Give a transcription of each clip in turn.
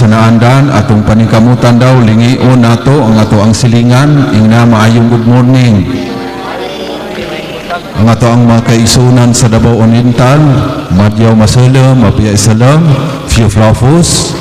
sa naandan atong paningkamutan daw lingion nato ang ato ang silingan ingna maayong good morning ang ato ang mga kaisunan sa Davao Oriental Madyaw Masalam Mapia Isalam Fiuflafus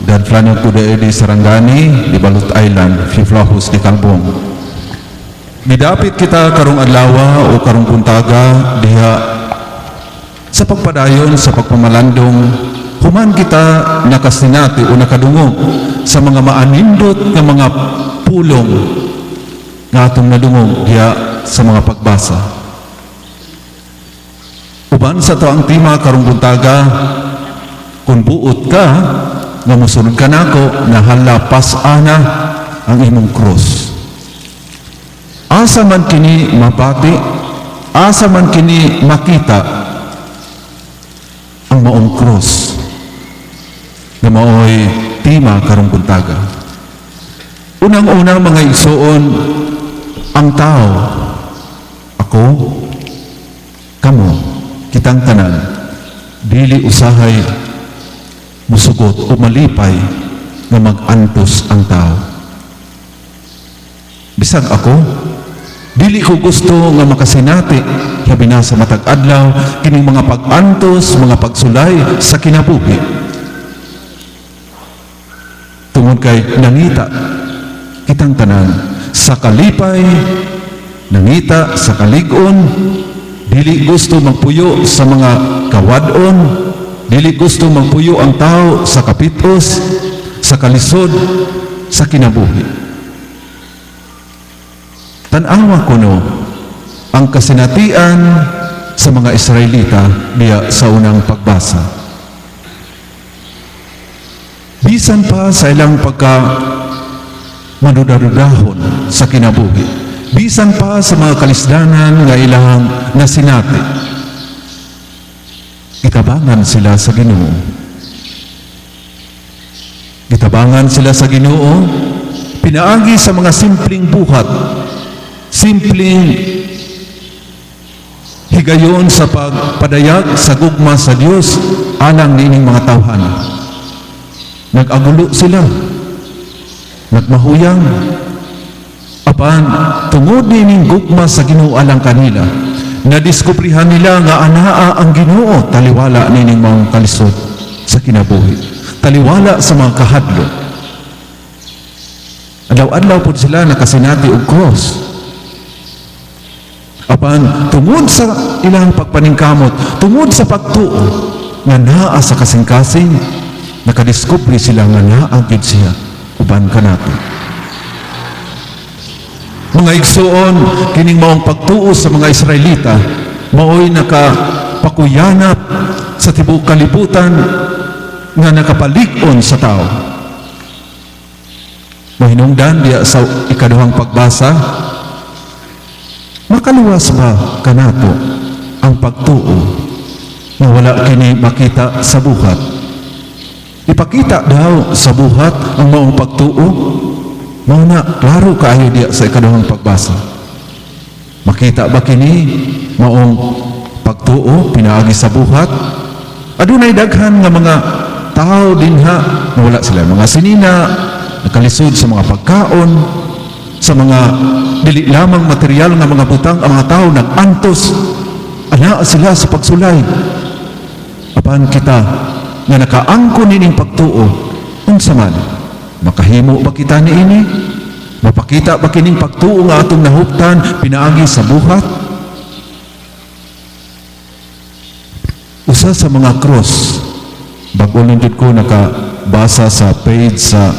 dan Flanang Kuda di Sarangani di Balut Island Fiuflafus di Kalbong. Midapit kita karong adlaw o karong buntaga diha sa pagpadayon sa pagpamalandong human kita nakasinati o nakadungog sa mga maanindot nga mga pulong nga atong nadungog diha sa mga pagbasa. Uban sa to ang tema karong buntaga, kung buot ka nga musunod ka nako nahala pas-ana ang imong krus. Asa man kini mapati, asa man kini makita ang maong krus na maoy tema karong buntaga. Unang-unang mga igsoon, ang tao, ako, kamo, kitang tanan, dili usahay musugot o malipay nga mag-antos ang tao. Bisag ako, dili ko gusto nga makasinati labi na sa matag adlaw kining mga pag-antos, mga pagsulay sa kinabuhi. Tungod kay nangita kitang tanan sa kalipay, nangita sa kaligon, dili gusto magpuyo sa mga kawadon, dili gusto magpuyo ang tao sa kapitos, sa kalisod, sa kinabuhi. Tanawa ko no ang kasinatian sa mga Israelita diya sa unang pagbasa. Bisan pa sa ilang pagka manudadudahon sa kinabuhi, bisan pa sa mga kalisdanan nga ilang nasinati, gitabangan sila sa Ginoo. Gitabangan sila sa Ginoo, pinaagi sa mga simpleng buhat, simpleng higayon sa pagpadayag sa gugma sa Dios alang niining mga tawhan. Nag-agulo sila, nagmahuyang, apan tungod niining gugma sa Ginoo alang kanila, nadiskubrihan nila nga anaa ang Ginoo taliwala niining mga kalisod sa kinabuhi, taliwala sa mga kahadlok. Adlaw-adlaw po sila nakasinati og cross. Apan tungod sa ilang pagpaningkamot, tungod sa pagtuo nga naa sa kasing-kasing, nakadiskubre sila nga naagid siya uban kanato. Mga igsoon, kining maong pagtuo sa mga Israelita maoy nakapakuyanap sa tibuok kalibutan nga nakapalig-on sa tao. Mahinungdan diya sa ikaduhang pagbasa, makaluwas ba kanato ang pagtuo na wala kini makita sa buhat? Ipakita daw sa buhat ang maong pagtuo. Mauna, klaro kaayo diya sa ikaduhang pagbasa. Makita ba kini maong pagtuo pinaagi sa buhat? Adunay daghan nga mga tao dinha na wala sila mga sinina, nakalisod sa mga pagkaon, sa mga dili lamang material nga mga butang, ang mga tao nag-antos, ana sila sa pagsulay. Apan kita nga nakaangkon nining pagtuo, unsa man makahimo ba kita niini? Mapakita ba kining pagtuo nga atong nahuptan pinaagi sa buhat? Usa sa mga cross, bago nindot ko nakabasa sa page sa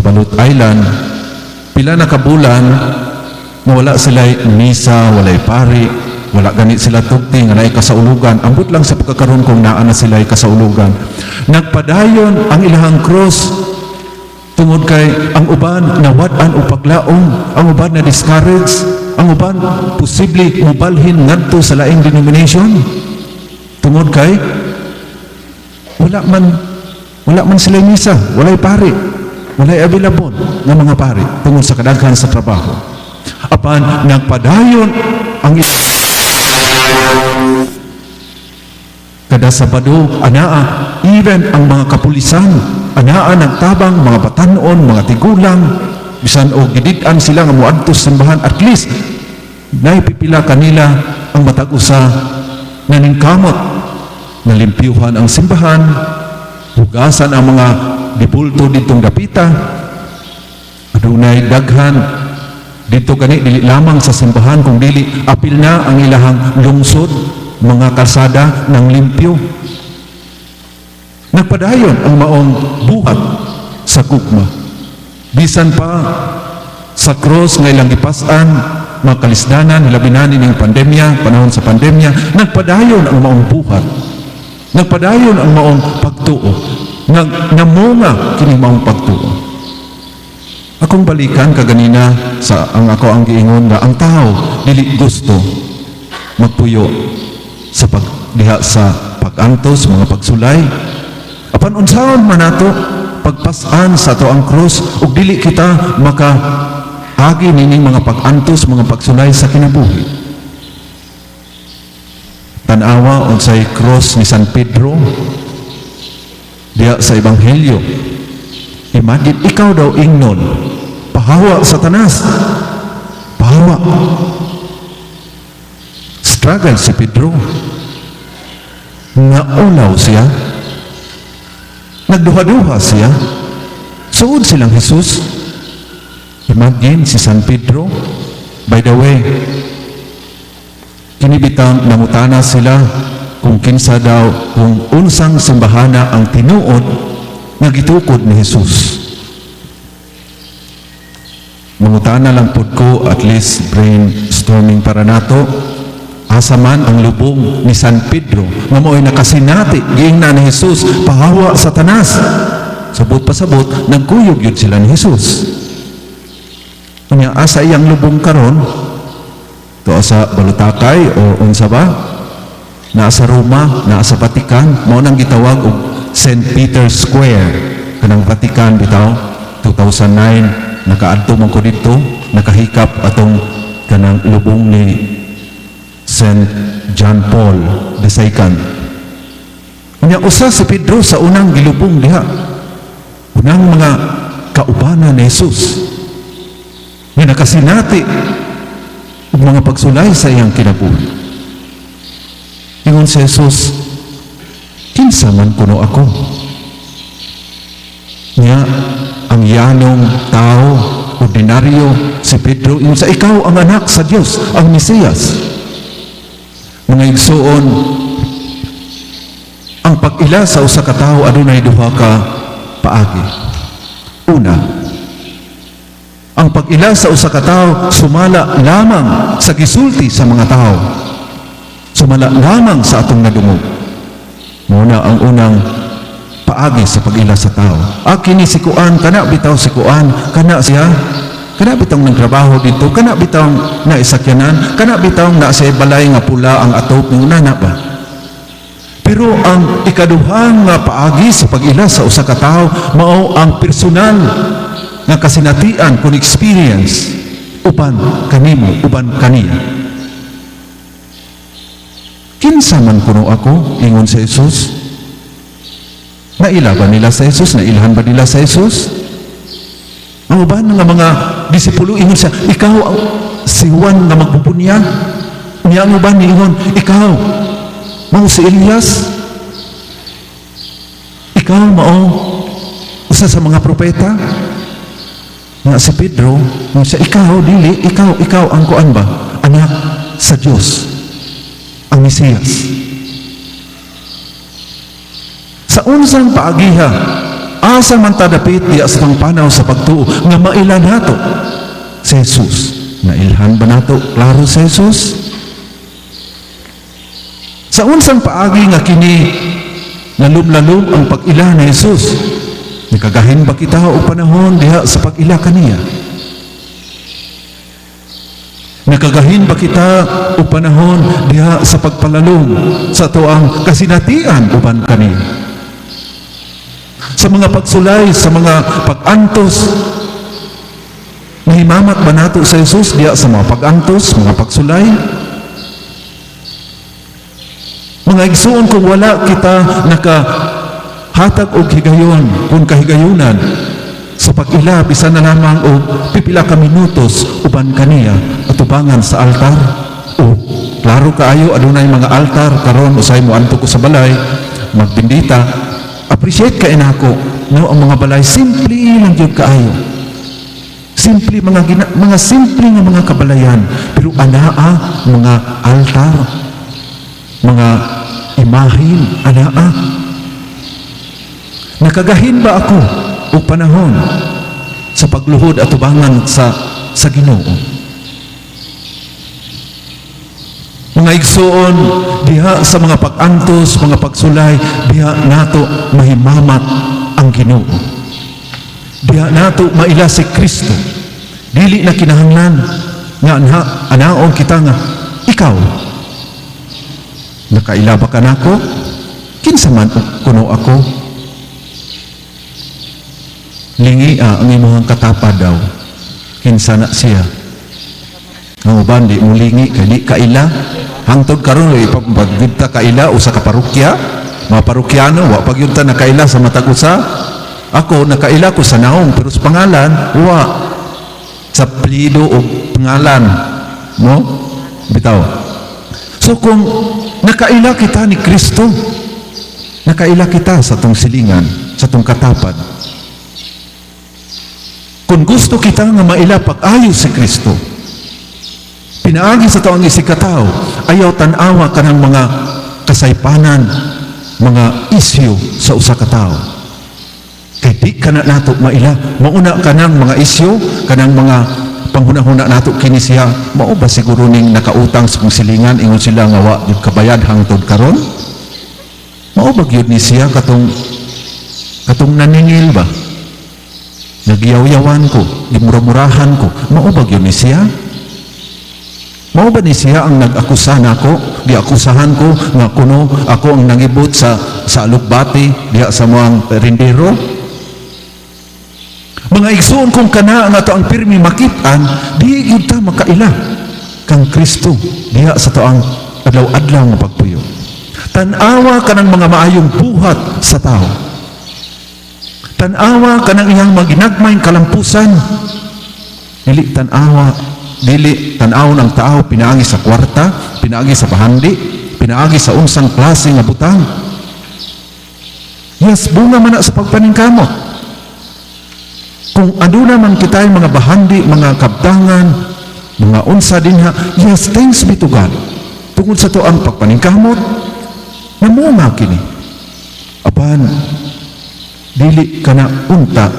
Balut Island, pila na kabulan nga wala sila'y misa, wala'y pari, wala ganit sila tugti nga naay kasaulugan. Ambot lang sa pagkakaroon kung naa na sila'y kasaulugan. Nagpadayon ang ilahang cross tungod kay ang uban nawad-an o paglaong, ang uban na discourage, ang uban posible mubalhin ngadto sa laing denomination tungod kay wala man sila misa, walay pari, walay available nga mga pari tungod sa kadaghan sa trabaho. Apan nagpadayon ang kada Sabado, anaa, even ang mga kapulisan anaan ng tabang, mga batanon, mga tigulang, bisan o gidid-an sila nga muadtos simbahan, at least naipipila kanila ang matag usa naningkamot, nalimpyuhan ang simbahan, hugasan ang mga dibulto ditong dapita, adunay daghan dito gani dili lamang sa simbahan kung dili apil na ang ilahang lungsod, mga kalsada ng limpyo. Nagpadayon ang maong buhat sa gugma. Bisan pa sa cross nga ilang gipas-an, mga kalisdanan, hilabinanin ng pandemya, panahon sa pandemya, nagpadayon ang maong buhat. Nagpadayon ang maong pagtuo. Namunga kini maong pagtuo. Akong balikan kaganina sa ako ang giingon nga ang tao dili gusto magpuyo sa pagdiha sa pag-antos, mga pagsulay. Apan unsaon man nato pagpasan sa ato ang krus ug dili kita makaagi nining mga pag-antos, mga pagsulay sa kinabuhi. Tanawa unsay krus ni San Pedro diya sa ebanghelyo. Imagine ikaw daw ingnon pahawa Satanas, pahawa. Struggle si Pedro, naulaw siya, nagduha-duha siya, suod silang Jesus. Imagine si San Pedro. By the way, kinibitang nangutana sila kung kinsa daw, kung unsang simbahana ang tinuod nga gitukod ni Jesus. Mangutana lang pod ko, at least brainstorming para nato, asa man ang lubong ni San Pedro nga mo'y nakasinati giingna ni Jesus pahawa Satanas. Sabot pasabot nagkuyog yun sila ni Jesus. Unya asa iyang lubong karon? To asa Balutakay o unsa ba? Naa sa Roma, naa sa Vatican, mao nang gitawag og St. Peter's Square kanang Vatican bitaw. 2009 nakaadto man ko dito, nakahikap atong kanang lubong ni St. John Paul II. Unya usa si Pedro sa unang gilubong diha, unang mga kaubanan ni Jesus nga nakasinati og mga pagsulay sa iyang kinabuhi. Ingon si Jesus, kinsa man kuno ako? Nya ang yanong tao, ordinaryo, si Pedro, ingon sa ikaw ang anak sa Dios, ang Mesiyas. Mga igsoon, ang pag-ila sa usa ka tawo adunay duha ka paagi. Una, ang pag-ila sa usa ka tawo sumala lamang sa gisulti sa mga tao, sumala lamang sa atong nadungog. Muna ang unang paagi sa pag-ila sa tao. Kini si Kuan, kana bitaw si Kuan, kana siya, kana bitaw ng trabaho dito, kana bitaw na isakyanan, kana bitaw na sa balay nga pula ang atop ng unana ba. Pero ang ikaduhang nga paagi sa pag-ila sa usa ka tawo mao ang personal nga kasinatian kun experience uban kanimo, uban kaniya. Kinsa man kuno ako, ingon sa Jesus. Naila ba nila sa Jesus? Nailhan ba nila sa Jesus? Ang uban nga mga disipulo ingon siya, ikaw si Juan nga magpupunya. Niya ang uban ni ingon, ikaw mao si Elias. Ikaw mao usa sa mga propeta. Nga si Pedro, siya, ikaw dili, ikaw ang kuan ba? Anak sa Dios, ang Mesiyas. Sa unsang paagiha, asa man tadapit diya sa pangpanaw sa pagtuo nga mailan nato si Jesus. Nailhan ba nato klaro si Jesus? Sa unsang paagi nga kini lalum-lalum ang pag-ila ni Jesus, nakagahin ba kita o panahon diha sa pag-ila kaniya? Nakagahin ba kita o panahon diha sa pagpalalom sa tuang kasinatian uban kaniya? Sa mga pagsulay, sa mga pag-antos, nahimamat ba nato sa Jesus diya sa mga pag-antos, mga pagsulay? Mga igsuon, kung wala kita hatag og higayon kung kahigayunan sa pag-ila bisan na lamang og pipila ka minutos uban kaniya atubangan sa altar. O klaro kaayo adunay mga altar karon usay mo anto ko sa balay magbindita. Appreciate ka inako no ang mga balay simple lang gyud kaayo. Simple mga simple nga mga kabalayan pero anaa mga altar, mga imahin, anaa. Nakagahin ba ako o panahon sa pagluhod at tubangan sa Ginoo? Mga igsoon, diha sa mga pag-antos, mga pagsulay, diha nato mahimamat ang Ginoo. Diha nato maila si Kristo. Dili na kinahanglan nga anaon kita nga ikaw nakaila ba ka nako? Kinsa man kuno ako? Lingia ang imong katapad daw. Kinsa na siya? Ang uban di mo lingi kay di kaila. Hangtod karon ipagdita kaila usa ka parokya, mga parokyano wa pagyud ta nakaila sa matag usa. Ako nakaila ko sa naong pero sa pangalan wa sa plido o pangalan no bitaw. So kung nakaila kita ni Kristo, nakaila kita sa tong silingan, sa tong katapad. Kung gusto kita nga maila pag-ayo si Kristo, pinaagi sa taong isikataw, ayaw tanawa ka ng mga kasaypanan, mga isyu sa usa ka tao. Kaya di ka na nato maila. Mauna ka ng mga isyu, ka ng mga panghuna-huna nato kini siya. Mao ba siguro ning nakautang sa kong silingan, ingon sila nga wa yung kabayad hangtod karon? Mao ba gyud ni siya katong naningil ba? Nagyaw-yawan ko, gimura-murahan ko. Mao ba gyud ni siya? Mao ba ni siya ang nag-akusa nako? Di-akusahan ko nga kuno ako ang nangibot sa alukbati diha sa mga rindero? Mga igsoon kung kana nga to ang pirmi makitaan, di gyud ta makaila kang Kristo diha sa toang adlaw-adlaw nga pagpuyo. Tan-awa ka ng mga maayong buhat sa tao. Tan-awa ka ng iyang maginagmayng kalampusan. Dili tanaw ng tao pinaagi sa kwarta, pinaagi sa bahandi, pinaagi sa unsang klase nga butang. Yes, bunga man na sa pagpaningkamot. Kung aduna man kitay mga bahandi, mga kabtangan, mga unsa dinha, yes, thanks be to God. Tungod sa to ang pagpaningkamot, namunga kini. Apan, dili ka na unta,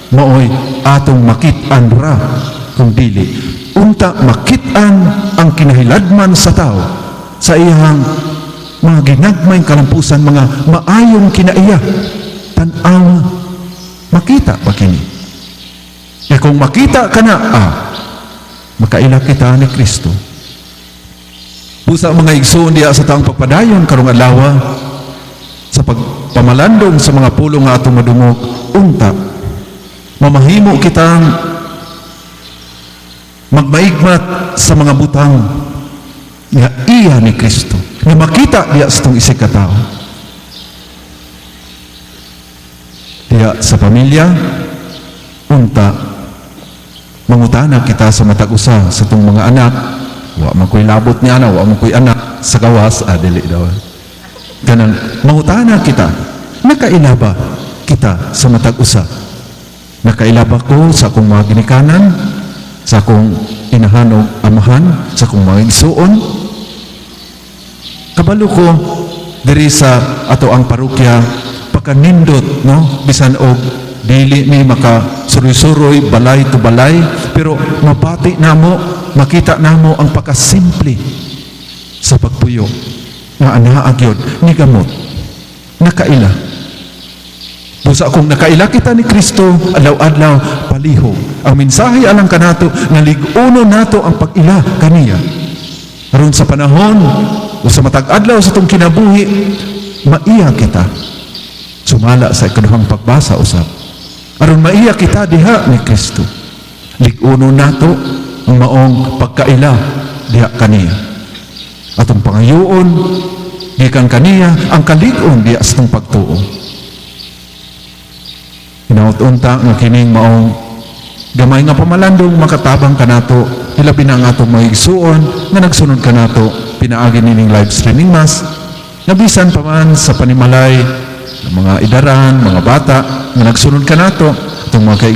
maoy atong makit-an ra, kung dili. Unta makit-an ang kinahiladman sa tao, sa iyang mga ginagmayng kalampusan, mga maayong kinaiya, tan-aw, makita pa kini. E kung makita ka na, makaila kita ni Kristo. Busa mga igsoon diya sa taong pagpadayon karong adlaw sa pagpamalandong sa mga pulong nga atong madungog, unta mamahimo kitang magmaigmat sa mga butang nga iya ni Kristo, nga makita diya sa tong isig ka tao, diya sa pamilya. Unta mangutana kita sa matag-usa sa tong mga anak, wa man koy labot niya na, wa man koy anak sa gawas, dili daw. Ganang mangutana kita, nakaila ba kita sa matag-usa? Nakaila ba ko sa akong mga ginikanan, sa akong inahan o amahan, sa akong mga igsuon? Kabalo ko diri sa ato ang parokya, pagkanindot no, bisan og dili ni maka suroy-suroy, balay to balay, pero mapati namo, makita namo ang pagkasimple sa pagpuyo nga anaa gyud ni gamot nakaila. Busa kung nakaila kita ni Kristo, adlaw-adlaw palihog ang mensahe alang kanato nga lig-uno nato ang pag-ila kaniya. Aron sa panahon o sa matag-adlaw sa tong kinabuhi, maiya kita sumala sa ikaduhang pagbasa usab. Aron maiya kita diha ni Kristo, lig-uno nato ang maong pagkaila diha kaniya. Atong pangayoon gikan kaniya ang kalig-on diha sa tong pagtuo. Hinaut-unta nga kining maong gamay nga pamalandong makatabang kanato, hilabi na ang atong mga igsuon nga nagsunod kanato pinaagi nining live streaming mass, nga bisan pa man sa panimalay ng mga idaran, mga bata nga nagsunod kanato, itong mga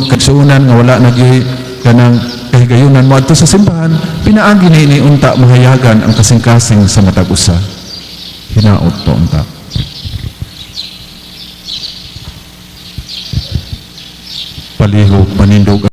kaigsunan nga wala nagyoy kanang kahigayunan mo adto sa simbahan, pinaagi ni unta mahayagan ang kasing-kasing sa matag usa. Hinaot po unta. Palihog, panindog